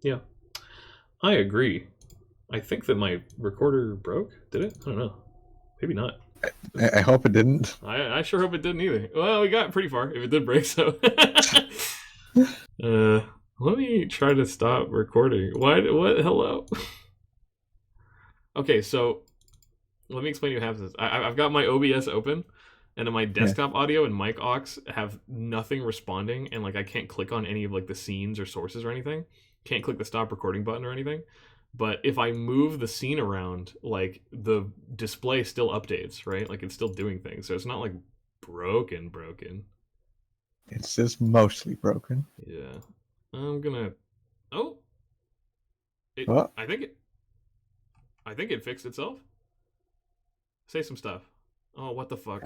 Yeah, I agree. I think that my recorder broke. Did it? I don't know. Maybe not. I hope it didn't. I sure hope it didn't either. Well, we got pretty far if it did break, so. Let me try to stop recording. What? Hello? Okay, so let me explain what happens. I've got my OBS open, and then my desktop audio and mic aux have nothing responding, and like I can't click on any of like the scenes or sources or anything. Can't click the stop recording button or anything. But if I move the scene around, like the display still updates, right? Like it's still doing things, so it's not like broken. It's just mostly broken. Yeah, I'm gonna. Oh, Well, I think it fixed itself. Say some stuff. Oh, what the fuck?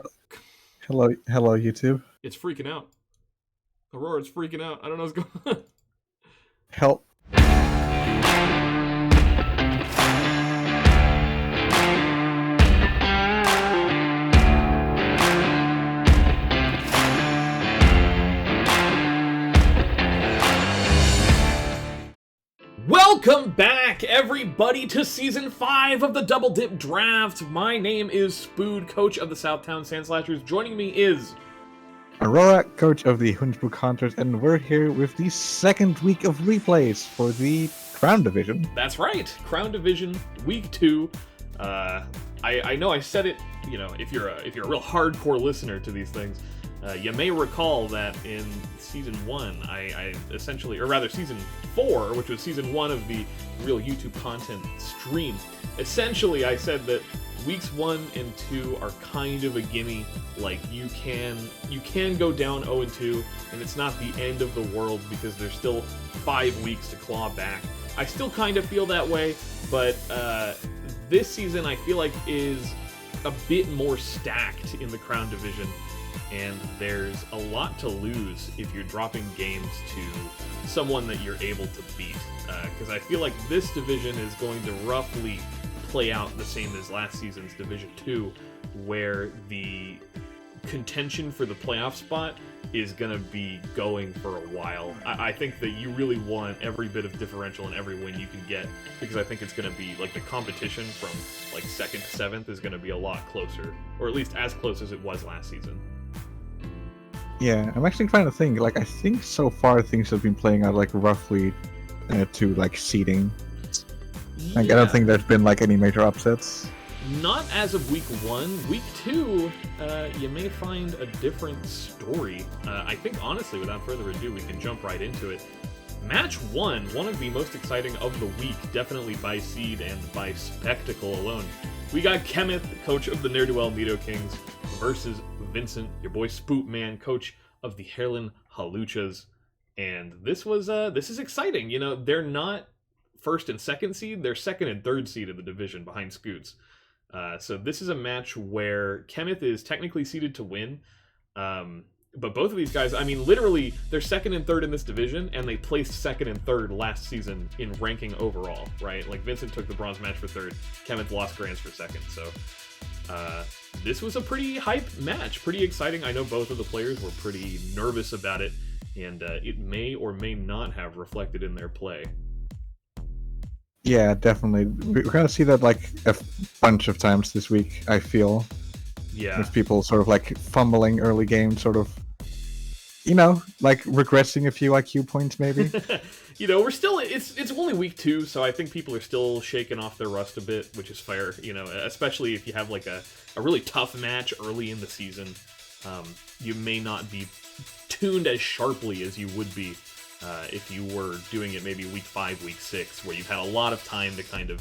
hello, YouTube. It's freaking out. Aurora's freaking out. I don't know what's going on. Help. Welcome back, everybody, to Season 5 of the Double Dip Draft. My name is Spood, coach of the Southtown Sandslashers. Joining me is... Aurora, coach of the Hunchbook Hunters, and we're here with the second week of replays for the Crown Division. That's right, Crown Division, Week 2. I know I said it, you know, if you're a real hardcore listener to these things, you may recall that in Season 1, I essentially, or rather Season 4, which was Season 1 of the real YouTube content stream, essentially I said that Weeks 1 and 2 are kind of a gimme. Like, you can go down 0-2, and it's not the end of the world because there's still 5 weeks to claw back. I still kind of feel that way, but this season I feel like is a bit more stacked in the Crown Division, and there's a lot to lose if you're dropping games to someone that you're able to beat. Because I feel like this division is going to roughly play out the same as last season's Division 2, where the contention for the playoff spot is going to be going for a while. I think that you really want every bit of differential and every win you can get, because I think it's going to be, like, the competition from, like, 2nd to 7th is going to be a lot closer, or at least as close as it was last season. Yeah, I'm actually trying to think. Like, I think so far things have been playing out, like, roughly to, like, seeding. Yeah. Like, I don't think there's been, like, any major upsets. Not as of Week 1. Week 2, you may find a different story. I think, honestly, without further ado, we can jump right into it. Match 1, one of the most exciting of the week, definitely by seed and by spectacle alone. We got Kenneth, coach of the Ne'er-Do-Well Nido Kings, versus Vincent, your boy Spoot Man, coach of the Hairlin Haluchas. And this is exciting. You know, they're not first and second seed, they're second and third seed of the division behind Scoots. So this is a match where Kenneth is technically seeded to win. But both of these guys, I mean, literally, they're second and third in this division, and they placed second and third last season in ranking overall, right? Like, Vincent took the bronze match for third, Kenneth lost grands for second, so... this was a pretty hype match, pretty exciting. I know both of the players were pretty nervous about it, and it may or may not have reflected in their play. Yeah, definitely. We're gonna see that, like, a bunch of times this week, I feel. Yeah. With people sort of, like, fumbling early game, sort of, you know, like, regressing a few IQ points, maybe. You know, we're still, it's only Week 2, so I think people are still shaking off their rust a bit, which is fair, you know, especially if you have, like, a really tough match early in the season. You may not be tuned as sharply as you would be if you were doing it maybe Week 5, Week 6, where you've had a lot of time to kind of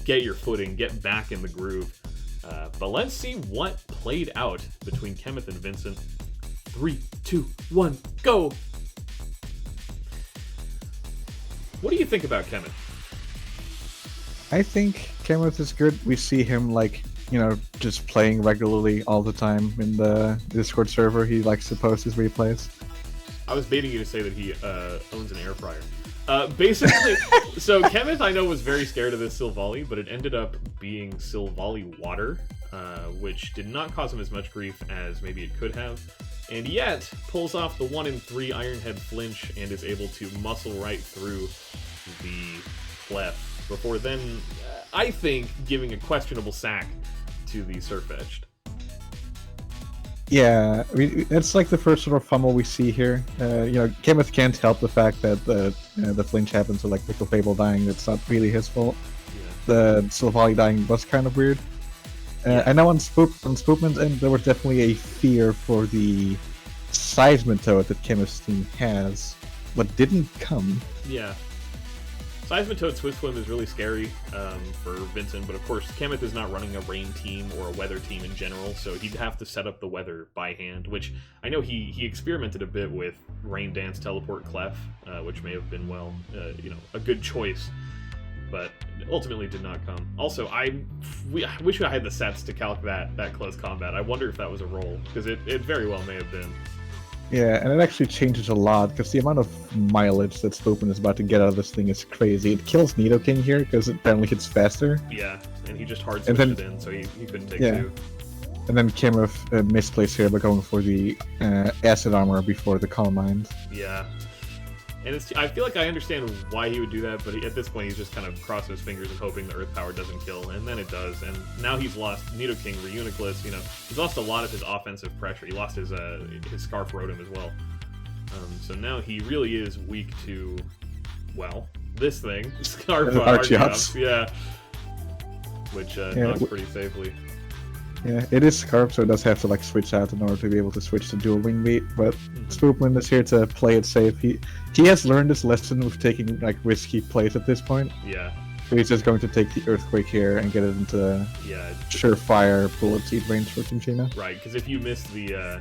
get your footing, get back in the groove. But let's see what played out between Kenneth and Vincent. 3, 2, 1, go! What do you think about Kenneth? I think Kenneth is good. We see him, like, you know, just playing regularly all the time in the Discord server. He, like, post his replays. I was baiting you to say that he owns an air fryer. Basically, so Kenneth, I know, was very scared of this Silvally, but it ended up being Silvally water, which did not cause him as much grief as maybe it could have. and yet pulls off the 1 in 3 Iron Head flinch and is able to muscle right through the clef before then, I think, giving a questionable sack to the Surf Edged. Yeah, I mean, it's like the first sort of fumble we see here. Kenneth can't help the fact that the flinch happened to like Pickle Fable dying. It's not really his fault. Yeah. The Sylvali dying was kind of weird. I know on Spookman's end there was definitely a fear for the Seismitoad that Kenneth's team has, but didn't come. Yeah. Seismitoad Swift Swim is really scary for Vincent, but of course, Kenneth is not running a rain team or a weather team in general, so he'd have to set up the weather by hand, which I know he experimented a bit with Rain Dance Teleport Clef, which may have been, a good choice, but ultimately did not come. Also, I wish I had the sets to calc that close combat. I wonder if that was a roll, because it very well may have been. Yeah, and it actually changes a lot, because the amount of mileage that Spookman is about to get out of this thing is crazy. It kills Nidoking here, because it apparently hits faster. Yeah, and he just hard switched it in, so he couldn't take two. And then Kenneth misplaced here by going for the Acid Armor before the Calm Mind. Yeah. And I feel like I understand why he would do that, but at this point he's just kind of crossing his fingers and hoping the Earth Power doesn't kill, and then it does. And now he's lost Nidoking, Reuniclus, he's lost a lot of his offensive pressure. He lost his Scarf Rotom as well. So now he really is weak to, this thing. Scarf Archeops. Yeah. Which knocks pretty safely. Yeah, it is Scarf, so it does have to switch out in order to be able to switch to dual wing beat, but Spookman is here to play it safe. He has learned his lesson with taking risky plays at this point. Yeah. So he's just going to take the Earthquake here and get it into surefire bullet seed range for Chinchina. Right, because if you miss the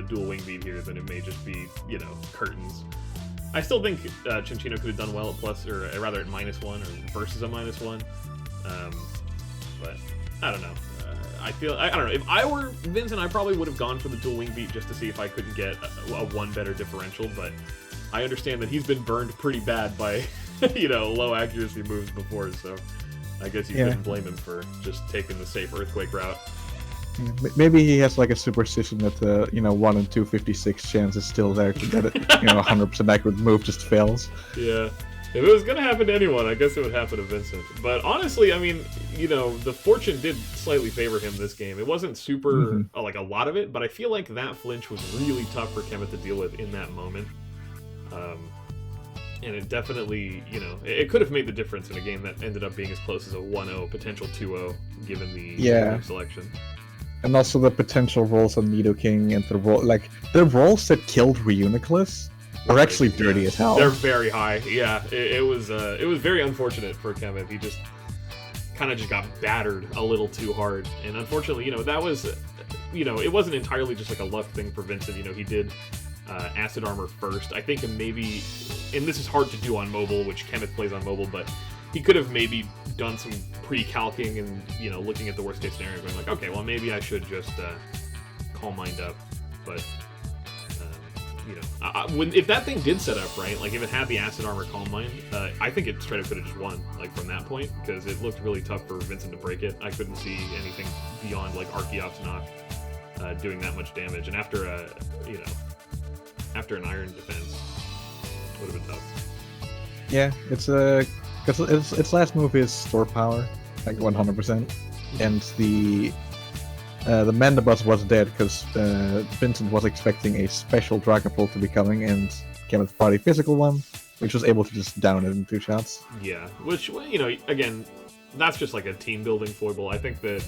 dual wing beat here, then it may just be, curtains. I still think Chinchino could have done well at plus, or rather at -1 or versus a -1. But I don't know. I don't know. If I were Vincent, I probably would have gone for the dual wing beat just to see if I couldn't get a one better differential, but I understand that he's been burned pretty bad by, low accuracy moves before, so I guess you couldn't blame him for just taking the safe Earthquake route. Maybe he has a superstition that the 1 in 256 chance is still there to get it, 100% accurate move just fails. Yeah. If it was going to happen to anyone, I guess it would happen to Vincent. But honestly, I mean, the fortune did slightly favor him this game. It wasn't super, a lot of it, but I feel like that flinch was really tough for Kemet to deal with in that moment. And it definitely, it could have made the difference in a game that ended up being as close as a 1-0, potential 2-0, given the selection. And also the potential rolls on Nidoking and the rolls that killed Reuniclus are actually dirty as hell. They're very high. Yeah, it was very unfortunate for Kemet. He just kind of just got battered a little too hard, and unfortunately, that was, it wasn't entirely just a luck thing for Vincent. He did Acid Armor first. I think maybe, and this is hard to do on mobile, which Kemet plays on mobile, but he could have maybe done some pre-calcing and looking at the worst case scenario, going okay, well maybe I should just Calm Mind up, but. If that thing did set up right, if it had the Acid Armor Calm Mind, I think it straight up could have just won, from that point, because it looked really tough for Vincent to break it. I couldn't see anything beyond, Archeops knock doing that much damage, and after after an Iron defense, it would have been tough. Yeah, because its last move is Store Power, 100%, and the Mandibuzz was dead because Vincent was expecting a special Dragapult to be coming, and Kemet's party physical one, which was able to just down it in 2 shots. Yeah, which, again, that's just a team building foible. I think that,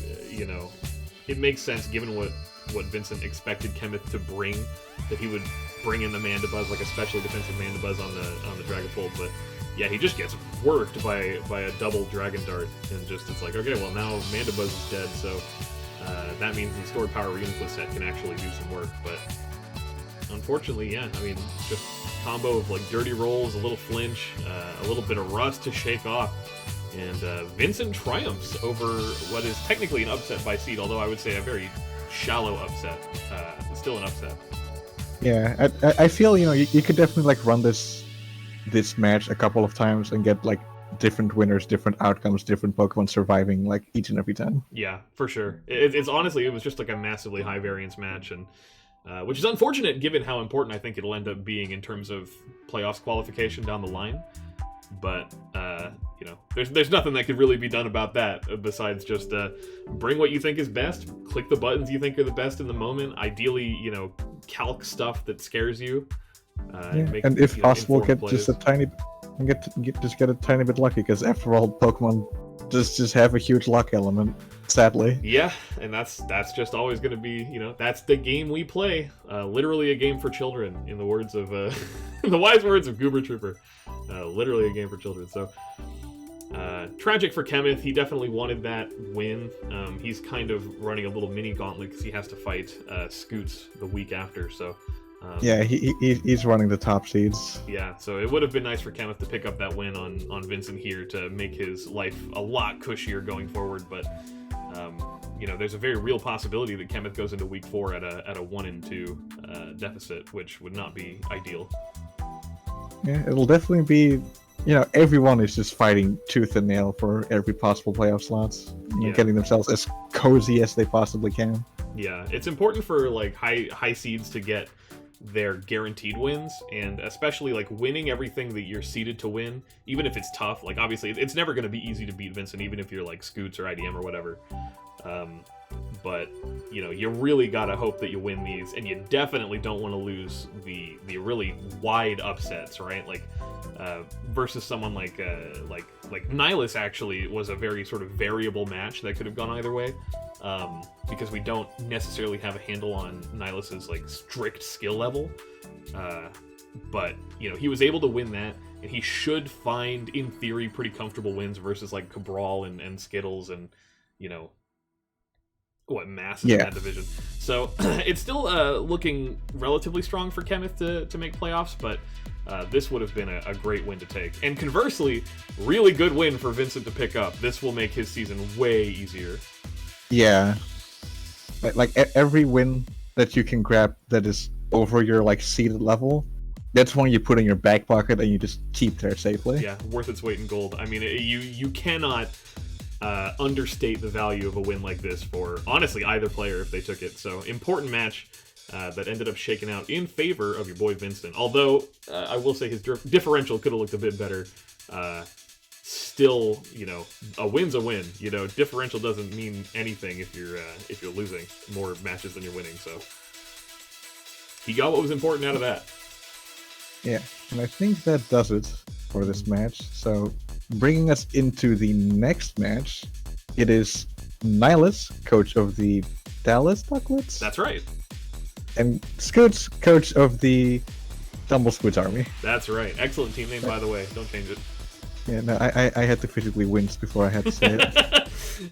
it makes sense given what Vincent expected Kemet to bring, that he would bring in the Mandibuzz, a specially defensive Mandibuzz on the Dragapult, but yeah, he just gets worked by a double Dragon Dart, and just it's okay, well now Mandibuzz is dead, so that means the Stored Power Reuniclus set can actually do some work, but unfortunately, yeah, I mean, just combo of dirty rolls, a little flinch, a little bit of rust to shake off, and Vincent triumphs over what is technically an upset by seed, although I would say a very shallow upset. Still an upset. Yeah, I feel you could definitely run this match a couple of times and get different winners, different outcomes, different Pokemon surviving each and every time. Yeah, for sure. It's honestly, it was just a massively high variance match, and which is unfortunate given how important I think it'll end up being in terms of playoffs qualification down the line. But there's nothing that could really be done about that besides just bring what you think is best, click the buttons you think are the best in the moment. Ideally, calc stuff that scares you. And if possible, get just a tiny, get a tiny bit lucky, because after all, Pokemon just have a huge luck element, sadly. Yeah, and that's just always going to be, that's the game we play. Literally a game for children, in the words of in the wise words of Goober Trooper. Literally a game for children. So tragic for Kemeth. He definitely wanted that win. He's kind of running a little mini gauntlet because he has to fight Scoots the week after. So yeah, he's running the top seeds. Yeah, so it would have been nice for Kemeth to pick up that win on Vincent here to make his life a lot cushier going forward. But there's a very real possibility that Kemeth goes into week 4 at a 1-2 deficit, which would not be ideal. Yeah, it'll definitely be. Everyone is just fighting tooth and nail for every possible playoff slots, getting themselves as cozy as they possibly can. Yeah, it's important for like high seeds to get their guaranteed wins, and especially like winning everything that you're seeded to win, even if it's tough. Like obviously, it's never going to be easy to beat Vincent, even if you're like Scoots or IDM or whatever. But you really gotta hope that you win these, and you definitely don't want to lose the really wide upsets, right? Like versus someone like Nihilus actually was a very sort of variable match that could have gone either way, because we don't necessarily have a handle on Nihilus's like strict skill level. But he was able to win that, and he should find, in theory, pretty comfortable wins versus like Cabral and Skittles and Mass in that division. So it's still looking relatively strong for Kemeth to make playoffs, but this would have been a great win to take. And conversely, really good win for Vincent to pick up. This will make his season way easier. Yeah. Like every win that you can grab that is over your like seeded level, that's one you put in your back pocket and you just keep there safely. Yeah, worth its weight in gold. I mean, you cannot understate the value of a win like this for, honestly, either player if they took it. So, important match that ended up shaking out in favor of your boy Vincent. Although, I will say his differential could have looked a bit better. Still, a win's a win. Differential doesn't mean anything if you're losing more matches than you're winning. So, he got what was important out of that. Yeah, and I think that does it for this match. So, bringing us into the next match, it is Nihilus, coach of the Dallas Ducklets. That's right. And Scoots, coach of the Tumble Scoots Army. That's right. Excellent team name, by the way. Don't change it. Yeah, no, I had to physically wince before I had to say it.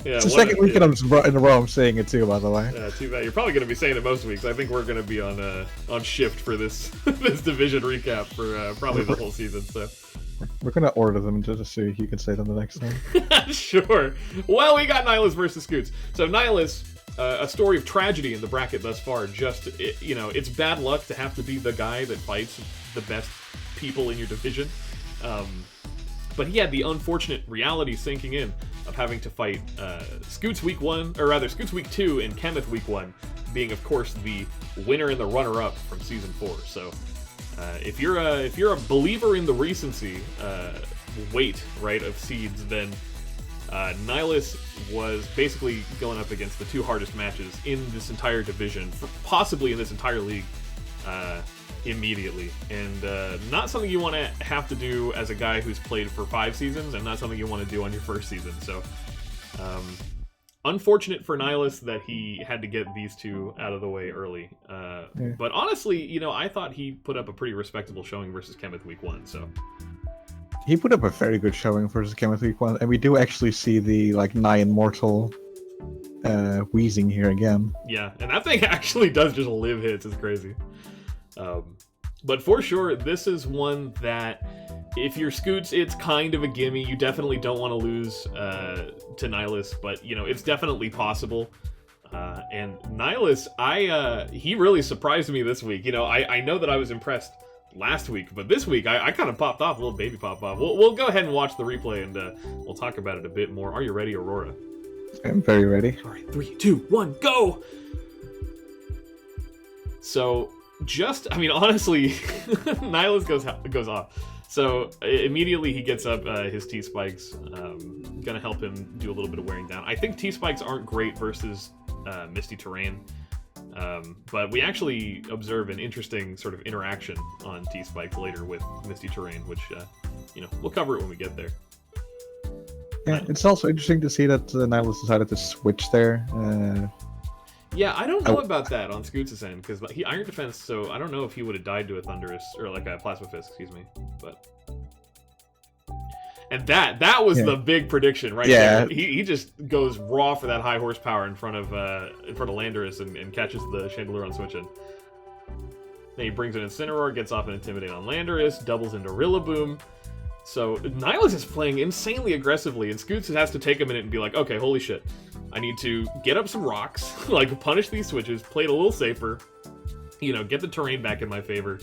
Yeah, it's the second week in a row I'm saying it too, by the way. Too bad. You're probably going to be saying it most weeks. I think we're going to be on shift for this this division recap for probably the whole season. So we're going to order them just so you can say them the next time. Sure. Well, we got Nihilus versus Scoots. So Nihilus, a story of tragedy in the bracket thus far. Just it's bad luck to have to be the guy that fights the best people in your division. But he had the unfortunate reality sinking in of having to fight Scoots week 1, or rather Scoots week 2 and Kemeth week 1, being of course the winner and the runner-up from season 4. So if you're a believer in the recency weight, right, of seeds, then Nihilus was basically going up against the 2 hardest matches in this entire division, possibly in this entire league. Immediately, and not something you want to have to do as a guy who's played for 5 seasons, and not something you want to do on your first season. So unfortunate for Nihilus that he had to get these 2 out of the way early, but honestly, I thought he put up a pretty respectable showing versus Kemeth week 1. So he put up a very good showing versus Kemeth week 1, and we do actually see the nigh immortal wheezing here again. Yeah, and that thing actually does just live hits. It's crazy. But for sure, this is one that, if you're Scoots, it's kind of a gimme. You definitely don't want to lose to Nihilus, but, it's definitely possible. And Nihilus, he really surprised me this week. I know that I was impressed last week, but this week, I kind of popped off, a little baby pop-off. We'll go ahead and watch the replay, and we'll talk about it a bit more. Are you ready, Aurora? 4. I'm very ready. All right, 3, 2, 1, go! So I mean, honestly, Nihilus goes off. So immediately he gets up his T-Spikes, gonna help him do a little bit of wearing down. I think T-Spikes aren't great versus Misty Terrain, but we actually observe an interesting sort of interaction on T-Spikes later with Misty Terrain, which, we'll cover it when we get there. Yeah, it's also interesting to see that Nihilus decided to switch there. Yeah, I don't know about that on Scoots' end, because he Iron Defense, so I don't know if he would have died to a Thunderous, or like a Plasma Fist, excuse me, but... And that was the big prediction right there. He just goes raw for that high horsepower in front of Landorus and catches the Chandelure on switch in. Then he brings an Incineroar, gets off an Intimidate on Landorus, doubles into Rillaboom. So Nihilus is playing insanely aggressively, and Scoots has to take a minute and be like, okay, holy shit. I need to get up some rocks, like punish these switches, play it a little safer, get the terrain back in my favor.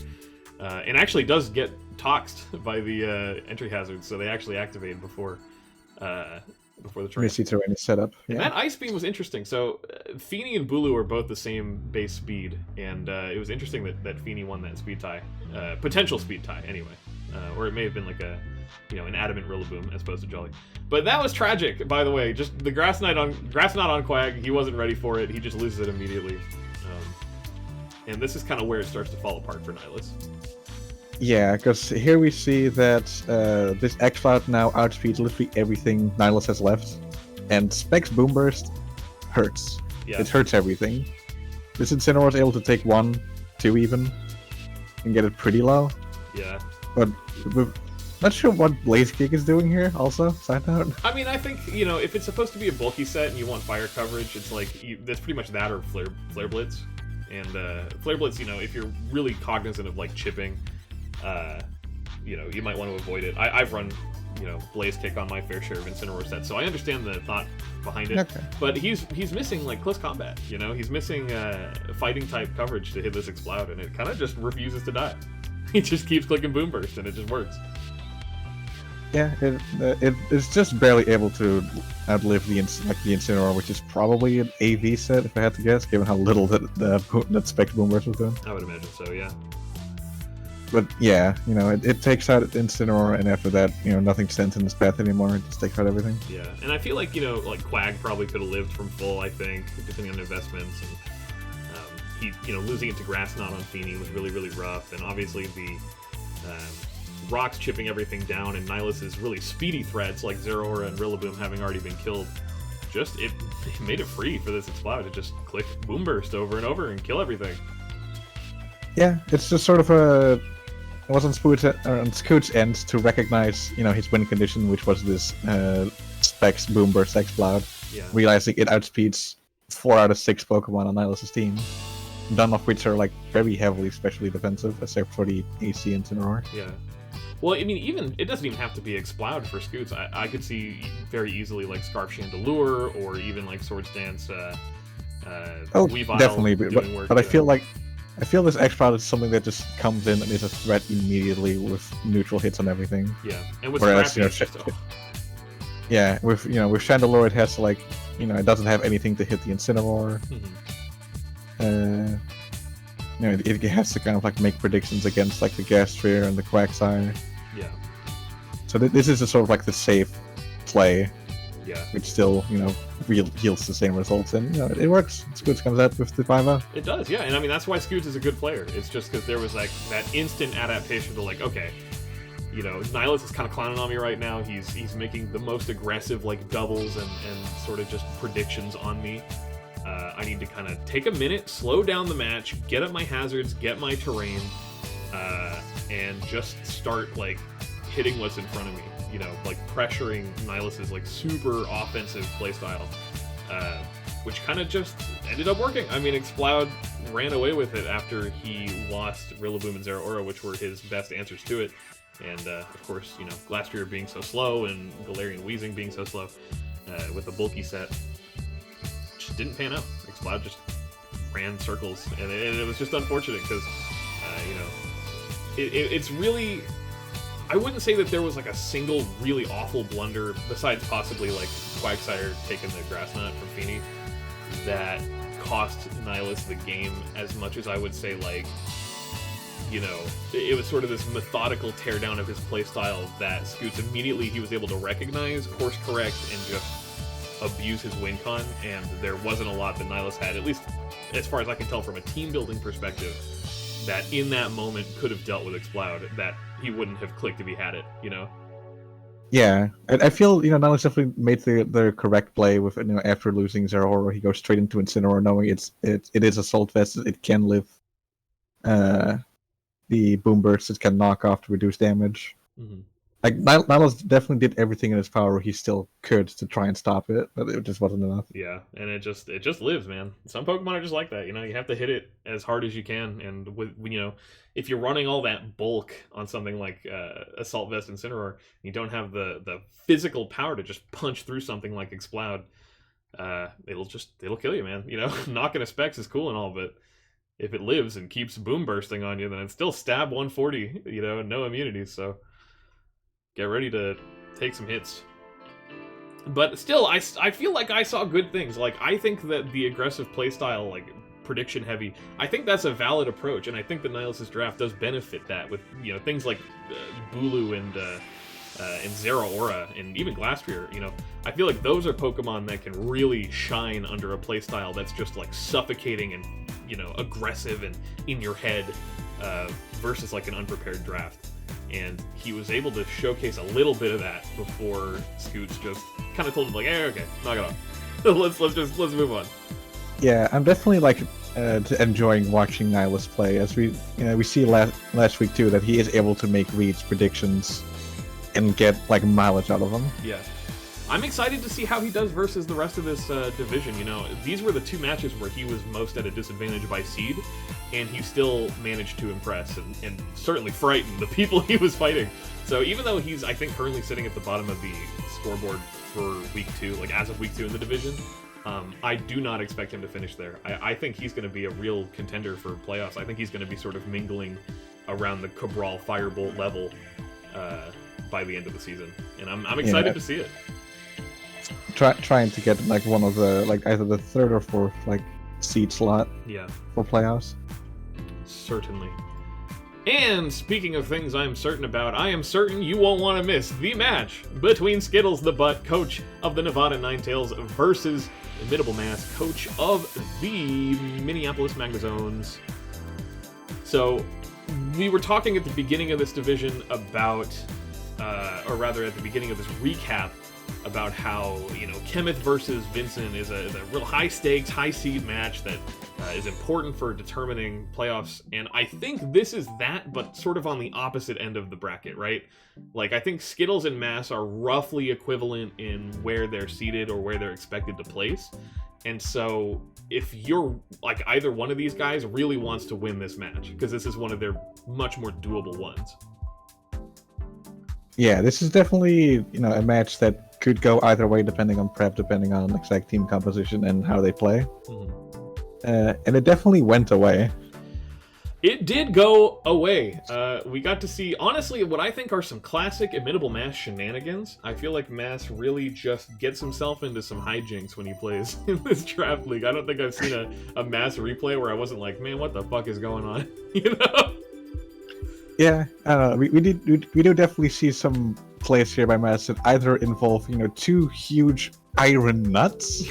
And actually does get toxed by the entry hazards, so they actually activate before the terrain. Misty Terrain is set up. Yeah. And that Ice Beam was interesting. So Feeny and Bulu are both the same base speed, and it was interesting that Feeny won that speed tie, potential speed tie anyway, or it may have been like an adamant Rillaboom as opposed to Jolly. But that was tragic, by the way. Just the Grass Knot on Quag. He wasn't ready for it. He just loses it immediately. And this is kind of where it starts to fall apart for Nihilus. Yeah, because here we see that this X-Cloud now outspeeds literally everything Nihilus has left. And Specs Boom Burst hurts. Yeah. It hurts everything. This Incineroar is able to take 1, 2 even, and get it pretty low. Yeah. But we're not sure what Blaze Kick is doing here, also, side note. I mean, I think, if it's supposed to be a bulky set and you want fire coverage, it's like, that's pretty much that or Flare Blitz. And Flare Blitz, if you're really cognizant of, like, chipping, you might want to avoid it. I've run, Blaze Kick on my fair share of Incineroar sets, so I understand the thought behind it. Okay. But he's missing, like, close combat, He's missing fighting type coverage to hit this Exploud, and it kind of just refuses to die. He just keeps clicking Boom Burst, and it just works. Yeah, it's just barely able to outlive the Incineroar, which is probably an AV set, if I had to guess, given how little that Spec Boom Burst was doing. I would imagine so, yeah. But yeah, it takes out Incineroar, and after that, nothing stands in its path anymore. It just takes out everything. Yeah, and I feel like, like Quag probably could have lived from full, I think, depending on investments. And he, losing it to Grass Knot on Feeny was really, really rough. And obviously the rocks chipping everything down, and Nihilus's really speedy threats like Zeraora and Rillaboom having already been killed, it made it free for this Exploud to just click Boom Burst over and over and kill everything. Yeah, it's just sort of it was on Scoot's end to recognize, his win condition, which was this Specs Boom Burst Exploud, realizing it outspeeds 4 out of 6 Pokemon on Nihilus's team, none of which are like very heavily specially defensive, except for the AC Incineroar. Yeah. Well, I mean, it doesn't even have to be Exploud for Scoots. I could see very easily like Scarf Chandelure or even like Swords Dance. Weavile definitely, doing work, but I feel this X-Cloud is something that just comes in and is a threat immediately with neutral hits on everything. Yeah, and with Scrappy, it's just... Yeah, with Chandelure, it has like, it doesn't have anything to hit the Incineroar. It has to kind of like make predictions against like the Gastria and the Quagsire. Yeah. So this is a sort of like the safe play. Yeah. Which still, yields the same results, and it works. Scoots comes out with the 5-0. It does, yeah, and I mean that's why Scoots is a good player. It's just because there was like that instant adaptation to like, okay, Nihilus is kind of clowning on me right now. He's making the most aggressive like doubles and sort of just predictions on me. I need to kind of take a minute, slow down the match, get up my hazards, get my terrain, and just start like hitting what's in front of me. Like pressuring Nihilus's like super offensive playstyle, which kind of just ended up working. I mean, Exploud ran away with it after he lost Rillaboom and Zeraora, which were his best answers to it. And of course, Glastrier being so slow and Galarian Weezing being so slow with a bulky set, just didn't pan out. Exploud just ran circles, and it was just unfortunate because, it's really... I wouldn't say that there was like a single really awful blunder, besides possibly like Quagsire taking the Grass Knot from Feeny, that cost Nihilus the game as much as I would say, like, you know, it was sort of this methodical teardown of his playstyle that Scoots immediately he was able to recognize, course correct, and just abuse his win con, and there wasn't a lot that Nihilus had, at least as far as I can tell from a team building perspective, that in that moment could have dealt with Exploud, that he wouldn't have clicked if he had it, you know? Yeah, I feel, you know, Nihilus definitely made the correct play with, you know, after losing Zero Aura, he goes straight into Incineroar, knowing it is Assault Vest, it can live the Boom Burst, it can knock off to reduce damage. Mm-hmm. Like, Nihilus definitely did everything in his power he still could to try and stop it, but it just wasn't enough. Yeah, and it just lives, man. Some Pokemon are just like that, you know, you have to hit it as hard as you can, and with, you know, if you're running all that bulk on something like Assault Vest and Incineroar, you don't have the physical power to just punch through something like Exploud, it'll kill you, man. You know, knocking a Specs is cool and all, but if it lives and keeps boom bursting on you, then it's still stab 140, you know, no immunity, so get ready to take some hits. But still, I feel like I saw good things. Like, I think that the aggressive playstyle, like, prediction heavy, I think that's a valid approach, and I think that Nihilus' draft does benefit that with, you know, things like Bulu and Zero Aura, and even Glastrier, you know. I feel like those are Pokemon that can really shine under a playstyle that's just, like, suffocating and, you know, aggressive and in your head, versus, like, an unprepared draft. And he was able to showcase a little bit of that before Scoots just kind of told him, like, hey, okay, knock it off. let's move on. Yeah, I'm definitely like enjoying watching Nihilus play, as we see last week too that he is able to make reads, predictions, and get like mileage out of them. Yeah, I'm excited to see how he does versus the rest of this division. You know, these were the two matches where he was most at a disadvantage by seed, and he still managed to impress and certainly frighten the people he was fighting. So even though he's, I think, currently sitting at the bottom of the scoreboard for week 2, like as of week 2 in the division, I do not expect him to finish there. I think he's going to be a real contender for playoffs. I think he's going to be sort of mingling around the Cabral Firebolt level by the end of the season, and I'm excited to see it. Trying to get like one of the, like, either the 3rd or 4th like seed slot. Yeah. For playoffs. Certainly. And speaking of things I'm certain about, I am certain you won't want to miss the match between Skittles the Butt, coach of the Nevada Ninetales, versus Imitable Mass, coach of the Minneapolis Magnazones. So, we were talking at the beginning of this division about, or rather at the beginning of this recap, about how, you know, Kemeth versus Vincent is a real high-stakes, high-seed match that is important for determining playoffs, and I think this is that, but sort of on the opposite end of the bracket, right? Like, I think Skittles and Mass are roughly equivalent in where they're seated or where they're expected to place, and so if you're, like, either one of these guys really wants to win this match, because this is one of their much more doable ones. Yeah, this is definitely, you know, a match that could go either way depending on prep, depending on exact team composition and how they play. Mm-hmm. And it definitely went away. It did go away. We got to see, honestly, what I think are some classic Imitable Mass shenanigans. I feel like Mass really just gets himself into some hijinks when he plays in this draft league. I don't think I've seen a Mass replay where I wasn't like, man, what the fuck is going on? You know? Yeah, I don't know. We do definitely see some plays here by Mass that either involve, you know, 2 huge iron nuts,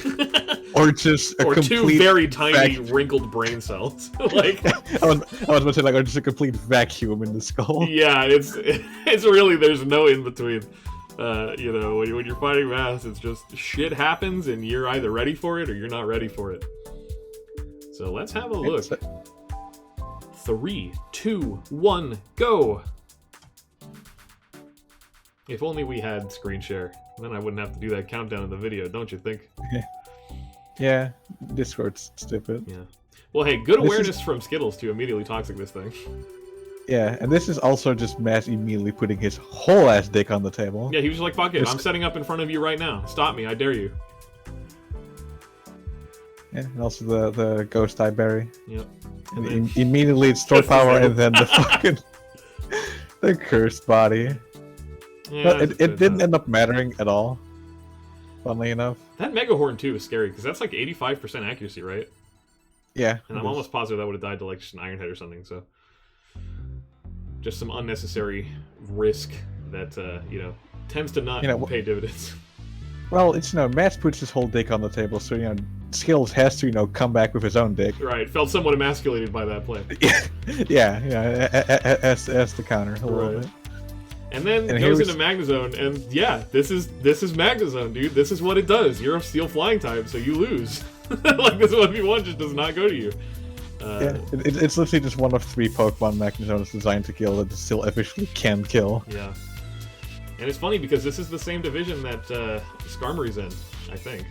or just a complete 2 very tiny wrinkled brain cells. Like, I was about to say, like, or just a complete vacuum in the skull. Yeah, it's really, there's no in between. You know, when you're fighting Mass, it's just shit happens, and you're either ready for it or you're not ready for it. So let's have a look. 3, 2, 1, go! If only we had screen share. Then I wouldn't have to do that countdown in the video, don't you think? Yeah, Discord's stupid. Yeah. Well, hey, good awareness from Skittles to immediately toxic this thing. Yeah, and this is also just Matt immediately putting his whole ass dick on the table. Yeah, he was like, fuck it, I'm setting up in front of you right now. Stop me, I dare you. Yeah, and also the Ghost Eye Berry. Yep. And then immediately it's Store Power and then the fucking... the Cursed Body. Yeah, but it didn't end up mattering at all, funnily enough. That Mega Horn, too, is scary, because that's like 85% accuracy, right? Yeah. And I'm almost positive that would have died to like just an Iron Head or something. So just some unnecessary risk that tends to not pay dividends. Well, it's Matt puts his whole dick on the table, so Skills has to come back with his own dick. Right, felt somewhat emasculated by that play. yeah, as the counter a little bit. And then goes into Magnezone, and yeah, this is Magnezone, dude. This is what it does. You're a Steel Flying type, so you lose. Like this 1v1 just does not go to you. It's literally just one of 3 Pokemon Magnezone is designed to kill that it still officially can kill. Yeah. And it's funny because this is the same division that Skarmory's in, I think.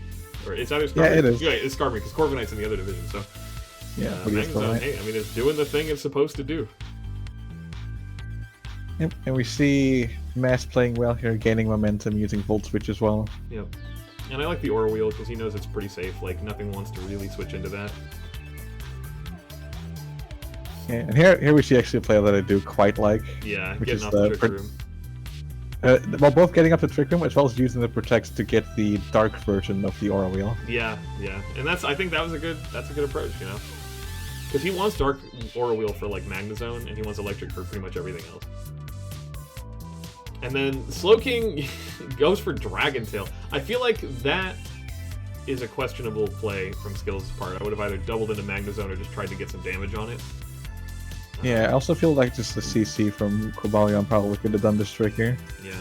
Or it's either Skarmory. Yeah, it is. Yeah, it's Skarmory, because Corviknight's in the other division, so... Yeah, Magnezone, hey, I mean, it's doing the thing it's supposed to do. Yep, and we see Mass playing well here, gaining momentum, using Volt Switch as well. Yep. And I like the Aura Wheel, because he knows it's pretty safe, like, nothing wants to really switch into that. Yeah, and here we see actually a player that I do quite like. Yeah, which getting is off the Trick Room. Well, both getting up the Trick Room as well as using the Protect to get the dark version of the Aura Wheel. Yeah, and I think that's a good approach, because he wants Dark Aura Wheel for like Magnezone, and he wants Electric for pretty much everything else. And then Slowking goes for Dragon Tail. I feel like that is a questionable play from Skills' part. I would have either doubled into Magnezone or just tried to get some damage on it. Yeah, I also feel like just the CC from Cobalion probably could have done this trick here. Yeah.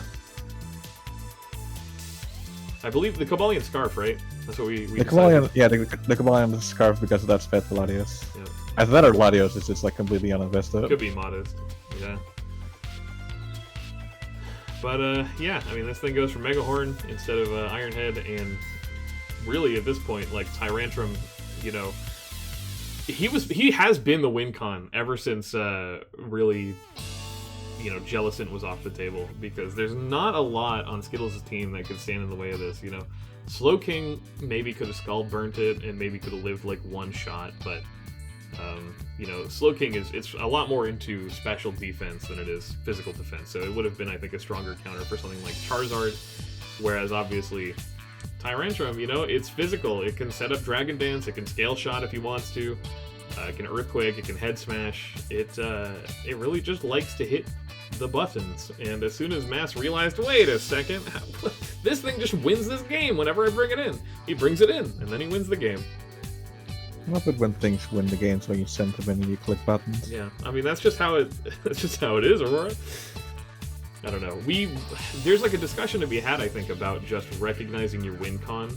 I believe the Cobalion Scarf, right? That's what we the Cobalion, yeah, the Cobalion Scarf because of that's fed to Latios. Yep. Either that or Latios is just like completely uninvested. Could be modest, yeah. But yeah, I mean this thing goes for Mega Horn instead of Iron Head, and really at this point, like Tyrantrum, he has been the win con ever since really Jellicent was off the table, because there's not a lot on Skittles' team that could stand in the way of this. Slowking maybe could have Skull burnt it and maybe could have lived like one shot, but Slowking it's a lot more into special defense than it is physical defense, so it would have been, I think, a stronger counter for something like Charizard, whereas obviously Tyrantrum, it's physical. It can set up Dragon Dance, it can Scale Shot if he wants to, it can Earthquake, it can Head Smash. It really just likes to hit the buttons, and as soon as Mass realized, wait a second, this thing just wins this game whenever I bring it in. He brings it in, and then he wins the game. I love it when things win the games when you send them in and you click buttons. Yeah, I mean that's just how it is, Aurora. I don't know. There's like a discussion to be had, I think, about just recognizing your win con,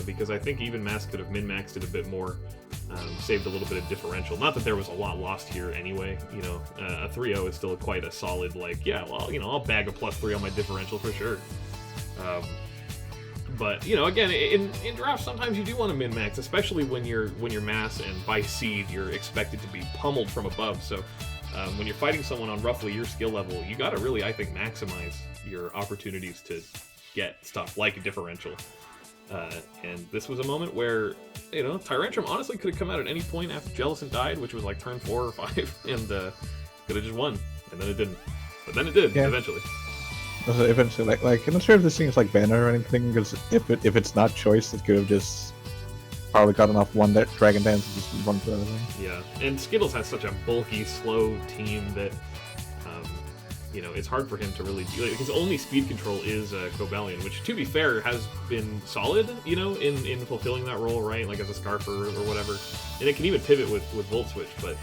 because I think even Mass could have min-maxed it a bit more, saved a little bit of differential. Not that there was a lot lost here anyway. A 3-0 is still quite a solid, like, yeah, well, I'll bag a +3 on my differential for sure. But again, in drafts, sometimes you do want to min-max, especially when you're Mass and by seed you're expected to be pummeled from above. So when you're fighting someone on roughly your skill level, you gotta really, I think, maximize your opportunities to get stuff like a differential. And this was a moment where, Tyrantrum honestly could have come out at any point after Jellicent died, which was like turn 4 or 5, and could have just won. And then it didn't. But then it did, eventually. Eventually, I'm not sure if this thing is like banner or anything, because if it's not choice, it could have just probably gotten off one Dragon Dance and just run through everything. Yeah, and Skittles has such a bulky, slow team that, it's hard for him to really do. His only speed control is Cobalion, which, to be fair, has been solid, in fulfilling that role, right? Like as a Scarfer or whatever. And it can even pivot with Volt Switch, but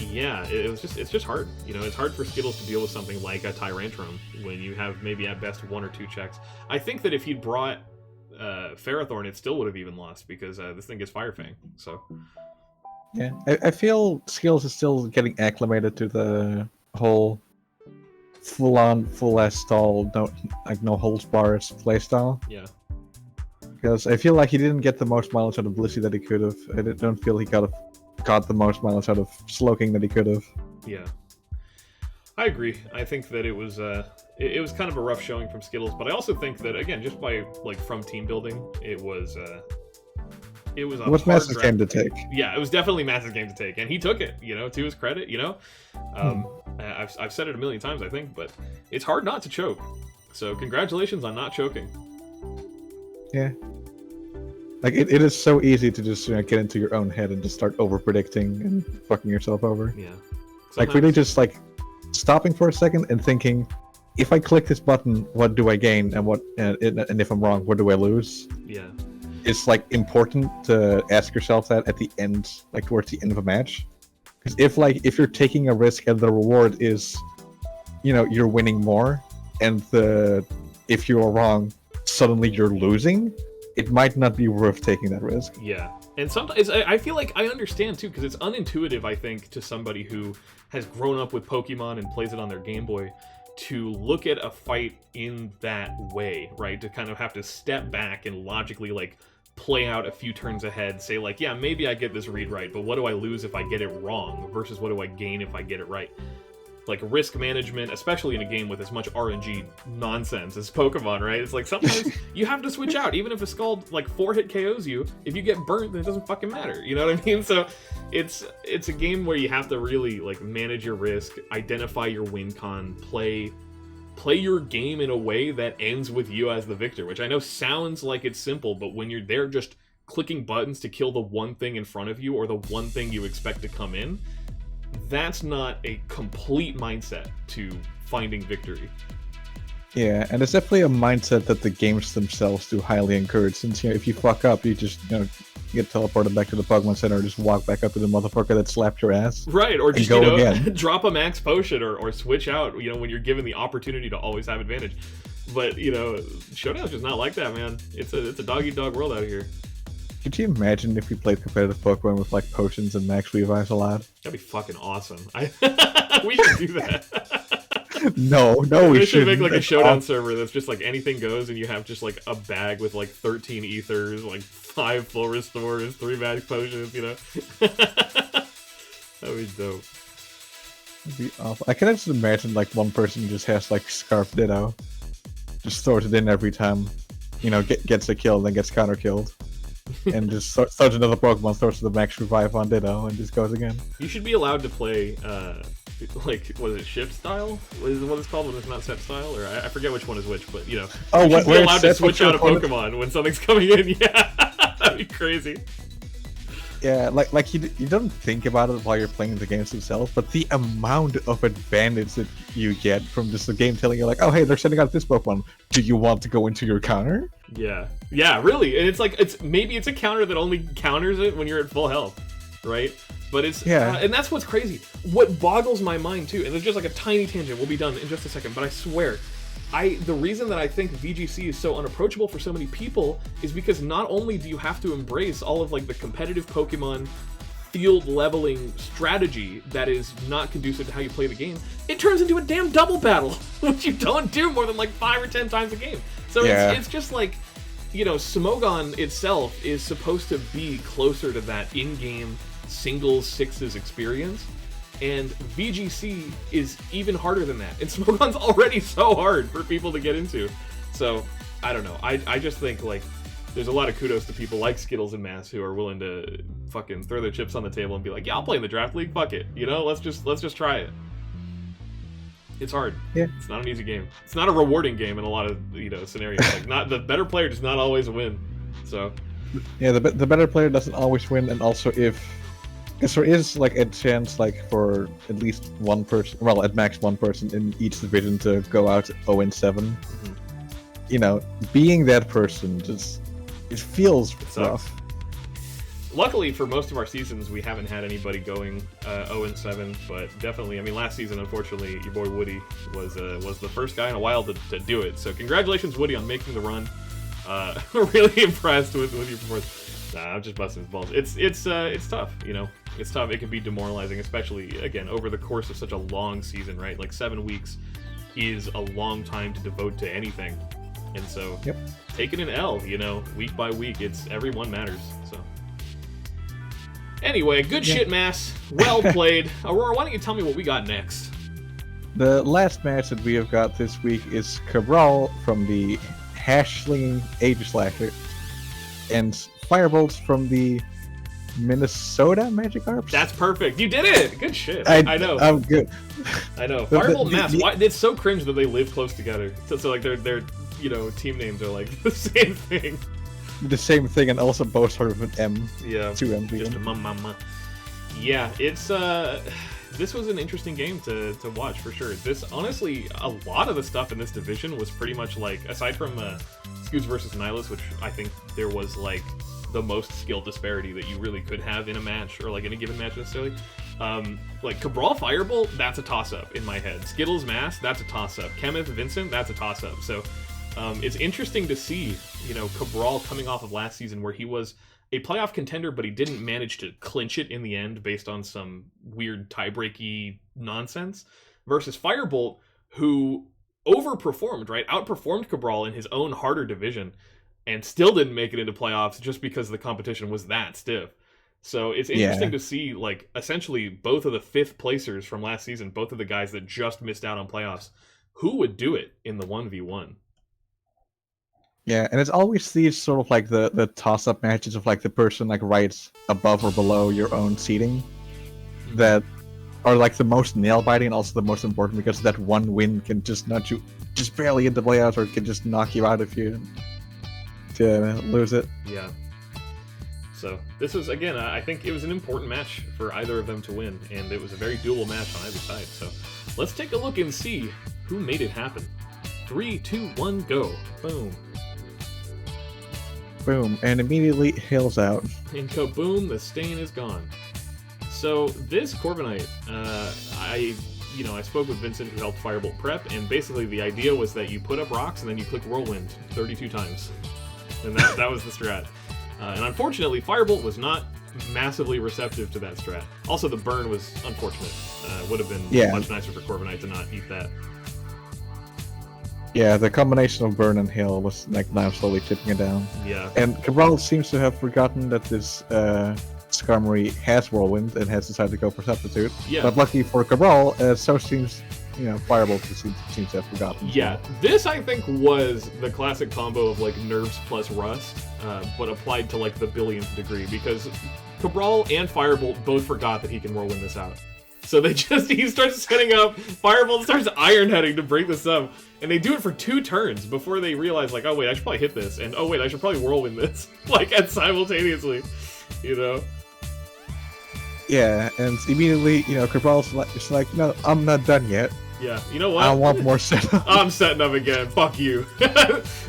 yeah, it's just hard. It's hard for Skittles to deal with something like a Tyrantrum when you have maybe at best 1 or 2 checks. I think that if he'd brought Ferrothorn, it still would have even lost, because this thing gets Fire Fang. So yeah, I feel Skills is still getting acclimated to the whole full-on, full-ass stall, no holds bars playstyle. Yeah. Because I feel like he didn't get the most mileage out of Blissey that he could have. I don't feel he got the most mileage out of Slowking that he could have. Yeah, I agree. I think that it was kind of a rough showing from Skittles, but I also think that, again, just by from team building, it was Mass's game to take. Yeah, it was definitely Mass's game to take, and he took it. To his credit, I've said it a million times, I think, but it's hard not to choke. So congratulations on not choking. Yeah. Like it is so easy to just get into your own head and just start over predicting and fucking yourself over. Yeah. Like really just like stopping for a second and thinking, if I click this button, what do I gain, and and if I'm wrong, what do I lose? Yeah. It's like important to ask yourself that at the end, like towards the end of a match, because if you're taking a risk and the reward is, you're winning more, and if you're wrong, suddenly you're losing, it might not be worth taking that risk. Yeah. And sometimes I feel like I understand too, because it's unintuitive, I think, to somebody who has grown up with Pokemon and plays it on their Game Boy to look at a fight in that way, right? To kind of have to step back and logically like play out a few turns ahead, say like, yeah, maybe I get this read right, but what do I lose if I get it wrong versus what do I gain if I get it right? Like risk management, especially in a game with as much RNG nonsense as Pokemon, right? It's like sometimes you have to switch out, even if a Scald like 4-hit KOs you. If you get burnt, then it doesn't fucking matter. You know what I mean? So it's a game where you have to really like manage your risk, identify your win con, play your game in a way that ends with you as the victor, which I know sounds like it's simple, but when you're there just clicking buttons to kill the one thing in front of you or the one thing you expect to come in, that's not a complete mindset to finding victory. Yeah, and it's definitely a mindset that the games themselves do highly encourage, since if you fuck up, you just get teleported back to the Pokemon Center and just walk back up to the motherfucker that slapped your ass. Right, or just go again. Drop a max potion or switch out, when you're given the opportunity to always have advantage. But Showdown's just not like that, man. It's a dog-eat-dog world out here. Could you imagine if you played competitive Pokemon with like potions and max revives allowed? That'd be fucking awesome. We should do that. No, we should shouldn't. make like a Showdown server that's just like anything goes, and you have just like a bag with like 13 ethers, like 5 full restores, 3 max potions. That'd be dope. That'd be awful. I can just imagine like one person who just has like Scarf Ditto, just throws it in every time, gets a kill, then gets counter killed. And just starts another Pokemon, starts the max revive on Ditto, and just goes again. You should be allowed to play, like, what is it, shift style? What is it's called when it's not set style? Or I forget which one is which, but, you should be allowed to switch out a Pokemon when something's coming in. Yeah, that'd be crazy. Yeah, like you don't think about it while you're playing the games themselves, but the amount of advantage that you get from just the game telling you like, oh hey, they're sending out this Pokemon. Do you want to go into your counter? Yeah, really. And it's like maybe it's a counter that only counters it when you're at full health, right? But it's and that's what's crazy. What boggles my mind too, and it's just like a tiny tangent. We'll be done in just a second, but I swear. The reason that I think VGC is so unapproachable for so many people is because not only do you have to embrace all of like the competitive Pokemon field leveling strategy that is not conducive to how you play the game, it turns into a damn double battle, which you don't do more than like 5 or 10 times a game. So it's just like, Smogon itself is supposed to be closer to that in-game singles sixes experience. And VGC is even harder than that. And Smogon's already so hard for people to get into. So, I don't know. I just think, like, there's a lot of kudos to people like Skittles and Mass who are willing to fucking throw their chips on the table and be like, yeah, I'll play in the draft league, fuck it. Let's just try it. It's hard. Yeah. It's not an easy game. It's not a rewarding game in a lot of, scenarios. Like, not the better player does not always win. So. Yeah, the better player doesn't always win, and also because there is like a chance like for at least one person, well at max one person in each division to go out 0-7. Mm-hmm. Being that person it feels rough. Luckily for most of our seasons, we haven't had anybody going 0-7, but definitely, last season, unfortunately, your boy Woody was the first guy in a while to do it. So congratulations, Woody, on making the run. We're really impressed with your performance. Nah, I'm just busting his balls. It's tough, It's tough. It can be demoralizing, especially, again, over the course of such a long season, right? Like 7 weeks is a long time to devote to anything. And so, taking an L, week by week, every one matters, so. Anyway, good shit, Mass. Well played. Aurora, why don't you tell me what we got next? The last match that we have got this week is Cabral from the Hash-slinging Aegislash and Firebolts from the Minnesota Magikarps? That's perfect. You did it! Good shit. I know. I'm good. I know. Firebolt Mass, it's so cringe that they live close together. So like their team names are like the same thing. the same thing and also both sort of an M. Yeah, 2M just a mum. Yeah, it's this was an interesting game to watch for sure. This honestly, a lot of the stuff in this division was pretty much like, aside from Scoots versus Nihilus, which I think there was like the most skill disparity that you really could have in a match, or like in a given match necessarily. Like Cabral Firebolt, that's a toss-up in my head. Skittles Mass, that's a toss-up. Kemeth Vincent, that's a toss-up. So it's interesting to see, you know, Cabral coming off of last season where he was a playoff contender, but he didn't manage to clinch it in the end based on some weird tie-breaky nonsense, versus Firebolt, who overperformed, right? Outperformed Cabral in his own harder division and still didn't make it into playoffs just because the competition was that stiff. So it's interesting to see, like, essentially both of the 5th placers from last season, both of the guys that just missed out on playoffs, who would do it in the 1v1? Yeah, and it's always these sort of like the toss-up matches of like the person like right above or below your own seating that are like the most nail-biting and also the most important, because that one win can just nudge you just barely into playoffs, or it can just knock you out if you lose it. Yeah. So this was, again, I think it was an important match for either of them to win, and it was a very doable match on either side. So let's take a look and see who made it happen. 3, 2, 1, go. Boom. Boom, and immediately Hill's out. And kaboom, the stain is gone. So this Corviknight, I spoke with Vincent, who helped Firebolt prep, and basically the idea was that you put up rocks and then you click Whirlwind 32 times. And that was the strat. And unfortunately, Firebolt was not massively receptive to that strat. Also, the burn was unfortunate. Would have been much nicer for Corviknight to not eat that. Yeah, the combination of burn and hail was like now slowly tipping it down. Yeah. And Cabral seems to have forgotten that this Skarmory has Whirlwind and has decided to go for Substitute. Yeah. But lucky for Cabral, so seems, Firebolt seems to have forgotten. Yeah, this I think was the classic combo of like Nerves plus Rust, but applied to like the billionth degree, because Cabral and Firebolt both forgot that he can Whirlwind this out. So he starts setting up, Firebolt starts Iron Heading to break this up, and they do it for 2 turns before they realize, like, oh wait, I should probably hit this, and oh wait, I should probably Whirlwind this, like, simultaneously, Yeah, and immediately, Cabral's just like, no, I'm not done yet. Yeah, you know what? I want more setup. I'm setting up again, fuck you.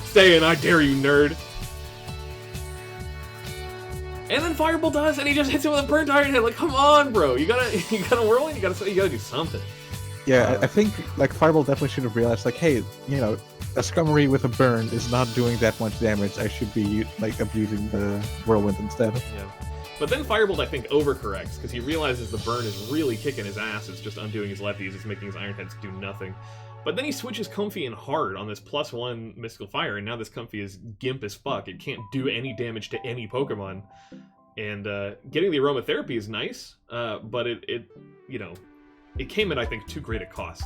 Stay in, I dare you, nerd. And then Firebolt does, and he just hits him with a burnt Iron Head. Like, come on, bro! You gotta Whirlwind. You gotta do something. Yeah, I think like Firebolt definitely should have realized, like, hey, a Skarmory with a burn is not doing that much damage. I should be like abusing the Whirlwind instead. Yeah, but then Firebolt, I think, overcorrects because he realizes the burn is really kicking his ass. It's just undoing his lefties. It's making his Iron Heads do nothing. But then he switches Comfy and Hard on this +1 Mystical Fire, and now this Comfy is gimp as fuck. It can't do any damage to any Pokemon. And getting the Aromatherapy is nice, but it came at, I think, too great a cost.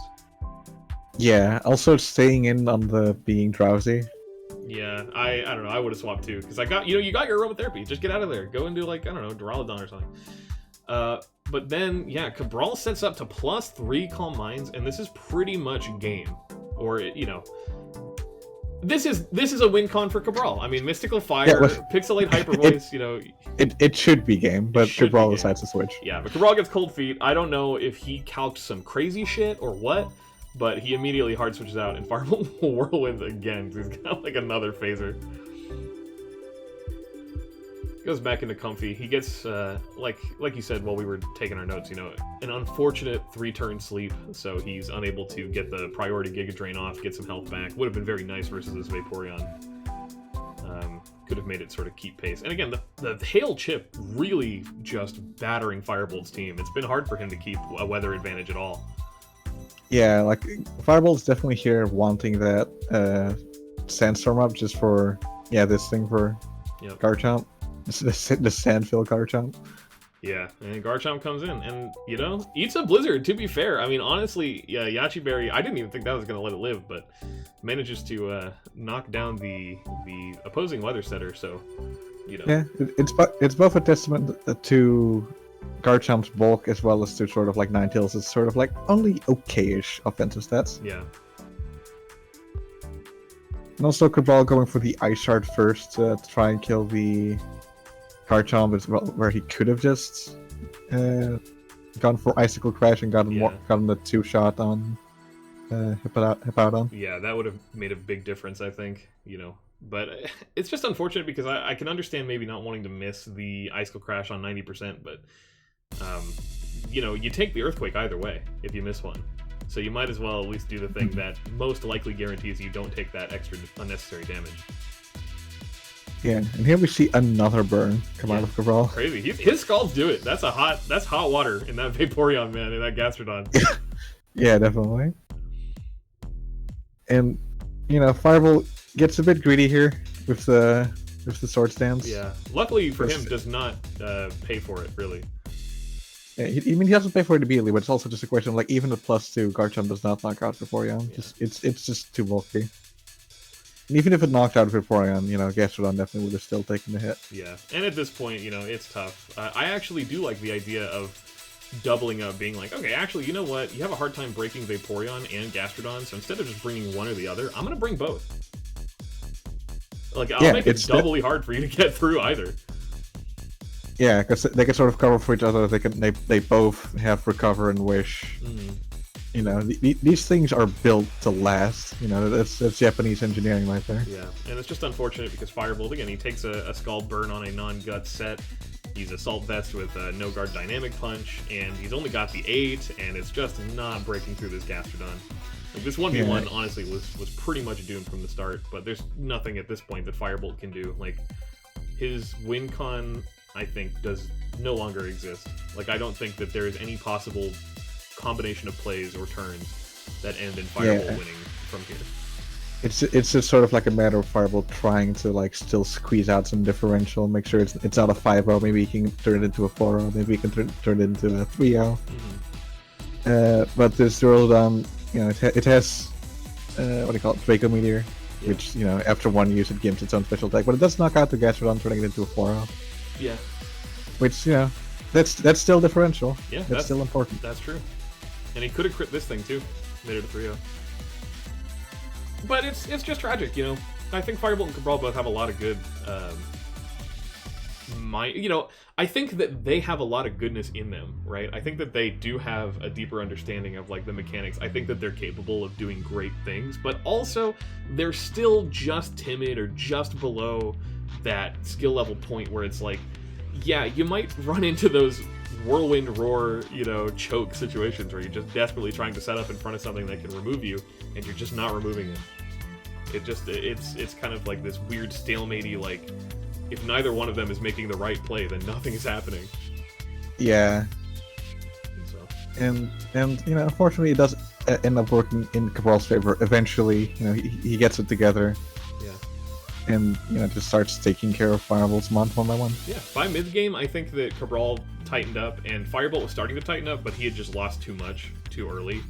Yeah, also staying in on the being drowsy. Yeah, I don't know, I would have swapped too, because you got your Aromatherapy. Just get out of there. Go and do, like, I don't know, Duraludon or something. But then, yeah, Cabral sets up to +3 Calm Minds, and this is pretty much game. Or, this is a win con for Cabral. I mean, Mystical Fire, Pixelate Hyper Voice, It should be game, but Cabral decides to switch. Yeah, but Cabral gets Cold Feet. I don't know if he calced some crazy shit or what, but he immediately hard switches out, and Firebolt Whirlwinds again. He's got like another phaser. Goes back into Comfy. He gets, like you said while we were taking our notes, an unfortunate 3-turn sleep, so he's unable to get the priority Giga Drain off, get some health back. Would have been very nice versus this Vaporeon. Could have made it sort of keep pace. And again, the Hail Chip really just battering Firebolt's team. It's been hard for him to keep a weather advantage at all. Yeah, like, Firebolt's definitely here wanting that Sandstorm up just for, this thing for Garchomp. The Sandfill Garchomp. Yeah, and Garchomp comes in and, eats a Blizzard, to be fair. I mean, honestly, yeah, Yachi Berry, I didn't even think that was going to let it live, but manages to knock down the opposing Weather Setter, so, Yeah, it's both a testament to Garchomp's bulk as well as to sort of like Ninetales' it's sort of like only okay-ish offensive stats. Yeah. And also Cabral going for the Ice Shard first to try and kill the Garchomp, where he could have just gone for Icicle Crash and gotten the 2-shot on Hippowdon. Yeah, that would have made a big difference, I think. But it's just unfortunate because I can understand maybe not wanting to miss the Icicle Crash on 90%, but you take the Earthquake either way if you miss one. So you might as well at least do the thing that most likely guarantees you don't take that extra unnecessary damage. Yeah, and here we see another burn come out of Cabral. Crazy. His Scalds do it. That's hot water in that Vaporeon, man, in that Gastrodon. Yeah, definitely. And Firebolt gets a bit greedy here with the Swords Dance. Yeah. Luckily for him, does not pay for it really. Yeah, he doesn't pay for it immediately, but it's also just a question of, like, even at +2, Garchomp does not knock out Vaporeon. Yeah. It's just too bulky. And even if it knocked out Vaporeon, Gastrodon definitely would have still taken the hit. Yeah, and at this point, it's tough. I actually do like the idea of doubling up, being like, okay, actually, you know what? You have a hard time breaking Vaporeon and Gastrodon, so instead of just bringing one or the other, I'm going to bring both. Like, I'll make it doubly hard for you to get through either. Yeah, because they can sort of cover for each other. They both have Recover and Wish. Mm-hmm. These things are built to last. That's Japanese engineering right there. Yeah, and it's just unfortunate because Firebolt, again, he takes a Scald Burn on a non-gut set. He's Assault Vest with no guard Dynamic Punch, and he's only got the 8, and it's just not breaking through this Gastrodon. Like, this 1v1, honestly, was pretty much doomed from the start, but there's nothing at this point that Firebolt can do. Like, his win con, I think, does no longer exist. Like, I don't think that there is any possible combination of plays or turns that end in Firebolt winning from here. It's just sort of like a matter of Firebolt trying to, like, still squeeze out some differential, make sure it's not a 5-0, maybe he can turn it into a 4-0, maybe he can turn it into a 3-0. Mm-hmm. But this Duraludon, it has, what do you call it, Draco Meteor, which, after one use it gives its own special attack, but it does knock out the Gastrodon, turning it into a 4-0. Yeah. Which, that's still differential. Yeah, that's still important. That's true. And he could have crit this thing too, made it a 3-0. But it's just tragic, I think Firebolt and Cabral both have a lot of good I think that they have a lot of goodness in them, right? I think that they do have a deeper understanding of, like, the mechanics. I think that they're capable of doing great things, but also they're still just timid or just below that skill level point where it's like, yeah, you might run into those whirlwind roar, choke situations where you're just desperately trying to set up in front of something that can remove you, and you're just not removing it. It's kind of like this weird stalemate-y, like, if neither one of them is making the right play, then nothing is happening. Yeah. And unfortunately, it does end up working in Cabral's favor. Eventually, he gets it together. Yeah. And, just starts taking care of Firebolt's month one by one. Yeah, by mid-game, I think that Cabral tightened up, and Firebolt was starting to tighten up, but he had just lost too much too early.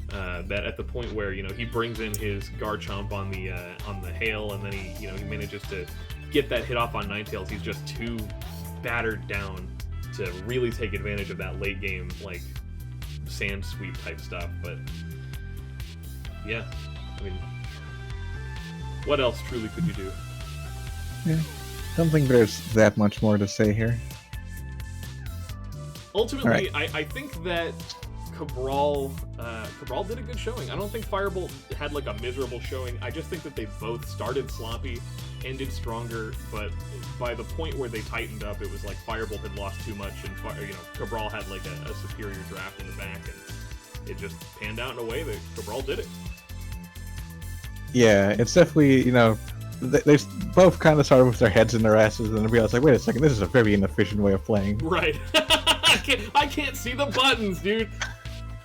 That at the point where, he brings in his Garchomp on the Hail, and then he manages to get that hit off on Ninetales, he's just too battered down to really take advantage of that late game, like, sand sweep type stuff. But yeah, I mean, what else truly could you do? Yeah, I don't think there's that much more to say here. Ultimately, right. I think that Cabral did a good showing. I don't think Firebolt had, like, a miserable showing. I just think that they both started sloppy, ended stronger, but by the point where they tightened up, it was like Firebolt had lost too much, and Cabral had, like, a superior draft in the back, and it just panned out in a way that Cabral did it. Yeah, it's definitely, they both kind of started with their heads in their asses, and then realized, like, wait a second, this is a very inefficient way of playing. Right. I can't see the buttons, dude.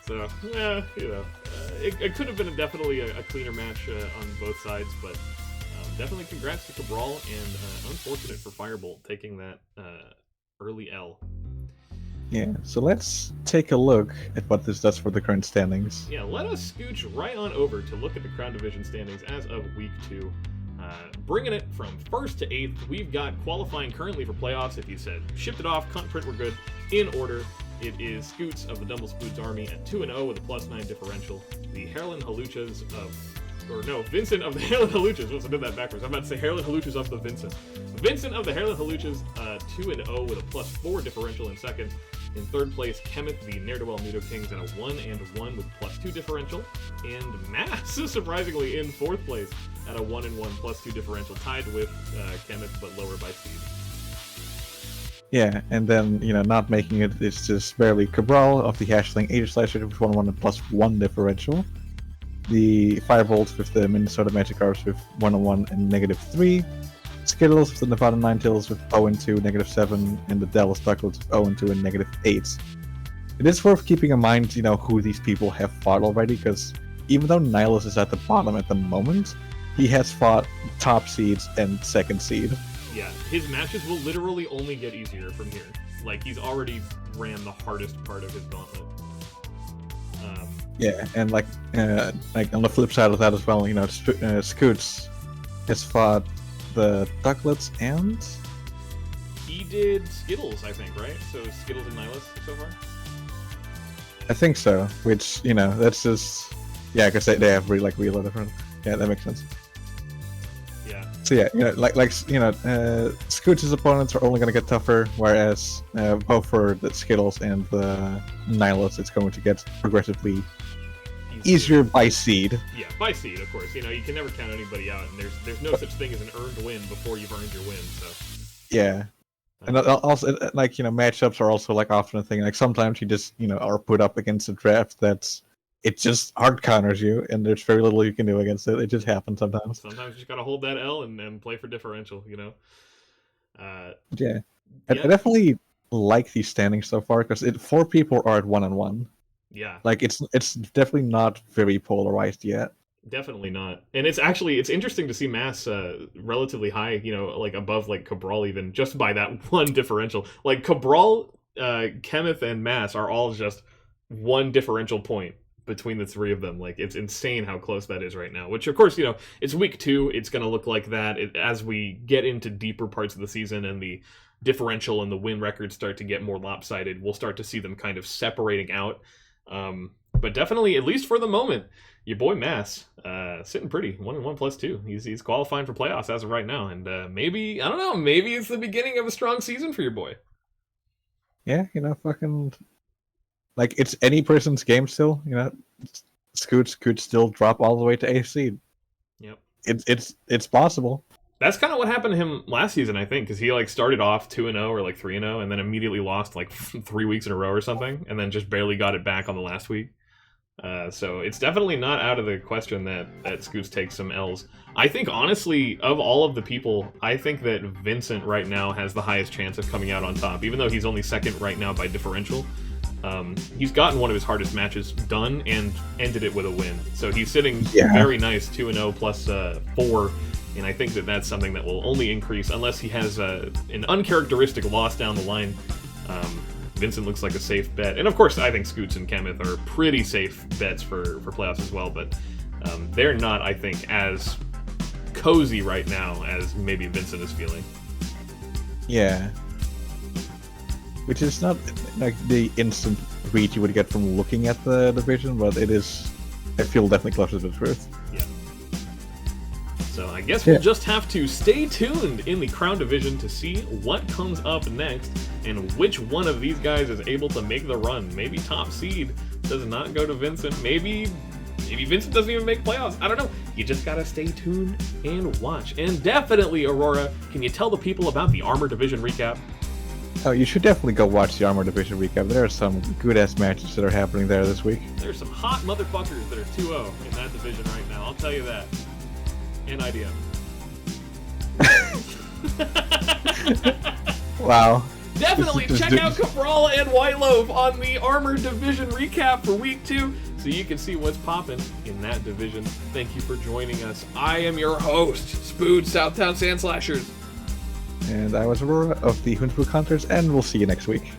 So, yeah, it could have been definitely a cleaner match on both sides, but definitely congrats to Cabral, and unfortunate for Firebolt taking that early L. Yeah, so let's take a look at what this does for the current standings. Yeah, let us scooch right on over to look at the Crown Division standings as of Week 2. Bringing it from 1st to 8th, we've got qualifying currently for playoffs. If you said shipped it off, cut print, we're good. In order, it is Scoots of the Dumble Spoods Army at 2-0 with a +9 differential. The Herlin Haluchas of Vincent of the Hairlin Haluchas. Oops, I did that backwards. I'm about to say Hairlin Haluchas of the Vincent. Vincent of the Hairlin Haluchas, 2-0 with a +4 differential in second. In third place, Kemeth, the Ne'er-do-well Nudo Kings, at a 1-1 with +2 differential. And Mass, surprisingly, in fourth place at a 1-1 +2 differential, tied with Kemeth, but lower by speed. Yeah, and then, not making it is just barely Cabral of the Hashling Aegis-Slasher with 1-1 and +1 differential. The Firebolt with the Minnesota Magikarps with 1-1 and -3. Skittles with the Nevada Ninetales with 0-2, -7, and the Dallas Ducklets with 0-2 and -8. It is worth keeping in mind, who these people have fought already, because even though Nihilus is at the bottom at the moment, he has fought top seeds and second seed. Yeah, his matches will literally only get easier from here. Like, he's already ran the hardest part of his gauntlet. Yeah, and like on the flip side of that as well, Scoots has fought the Ducklets and... He did Skittles, I think, right? So Skittles and Nihilus so far? I think so, which, that's just... Yeah, because they have real different... Yeah, that makes sense. Yeah. So yeah, Scoots' opponents are only going to get tougher, whereas both for the Skittles and the Nihilus, it's going to get progressively easier by seed. Yeah, by seed, of course. You can never count anybody out, and there's no such thing as an earned win before you've earned your win. So. Yeah, and also matchups are also often a thing. Sometimes you just are put up against a draft it just hard counters you, and there's very little you can do against it. It just happens sometimes. Sometimes you just gotta hold that L and play for differential. Yeah. I definitely like these standings so far because 4 people are at 1-1. Yeah. It's definitely not very polarized yet. Definitely not. And it's interesting to see Mass relatively high, above Cabral even, just by that one differential. Cabral, Kemeth, and Mass are all just one differential point between the 3 of them. It's insane how close that is right now, which of course, it's week 2. It's going to look like that as we get into deeper parts of the season and the differential and the win records start to get more lopsided. We'll start to see them kind of separating out. But definitely, at least for the moment, your boy Mass, sitting pretty, 1-1 +2. He's qualifying for playoffs as of right now. And maybe, I don't know, maybe it's the beginning of a strong season for your boy. Yeah, fucking... it's any person's game still, Scoots could still drop all the way to A seed. Yep. It's possible. That's kind of what happened to him last season, I think, because he started off 2-0 or 3-0, and then immediately lost 3 weeks in a row or something, and then just barely got it back on the last week. So it's definitely not out of the question that Scoots takes some L's. I think, honestly, of all of the people, I think that Vincent right now has the highest chance of coming out on top, even though he's only second right now by differential. He's gotten one of his hardest matches done and ended it with a win. So he's sitting very nice, 2-0 +4, and I think that's something that will only increase unless he has an uncharacteristic loss down the line. Vincent looks like a safe bet. And of course, I think Scoots and Kemeth are pretty safe bets for playoffs as well, but they're not, I think, as cozy right now as maybe Vincent is feeling. Yeah. Which is not the instant read you would get from looking at the division, but it is, I feel, definitely closer to the truth. Yeah. So I guess we'll just have to stay tuned in the Crown Division to see what comes up next and which one of these guys is able to make the run. Maybe top seed does not go to Vincent. Maybe Vincent doesn't even make playoffs. I don't know. You just gotta stay tuned and watch. And definitely, Aurora, can you tell the people about the Armor Division recap? Oh, you should definitely go watch the Armor Division recap. There are some good-ass matches that are happening there this week. There's some hot motherfuckers that are 2-0 in that division right now. I'll tell you that. And IDM. Wow. Definitely check out Cabral and White Loaf on the Armor Division recap for week 2 so you can see what's popping in that division. Thank you for joining us. I am your host, Spood, Southtown Sandslashers. And I was Aurora of the Hoonsbrook Hunters, and we'll see you next week.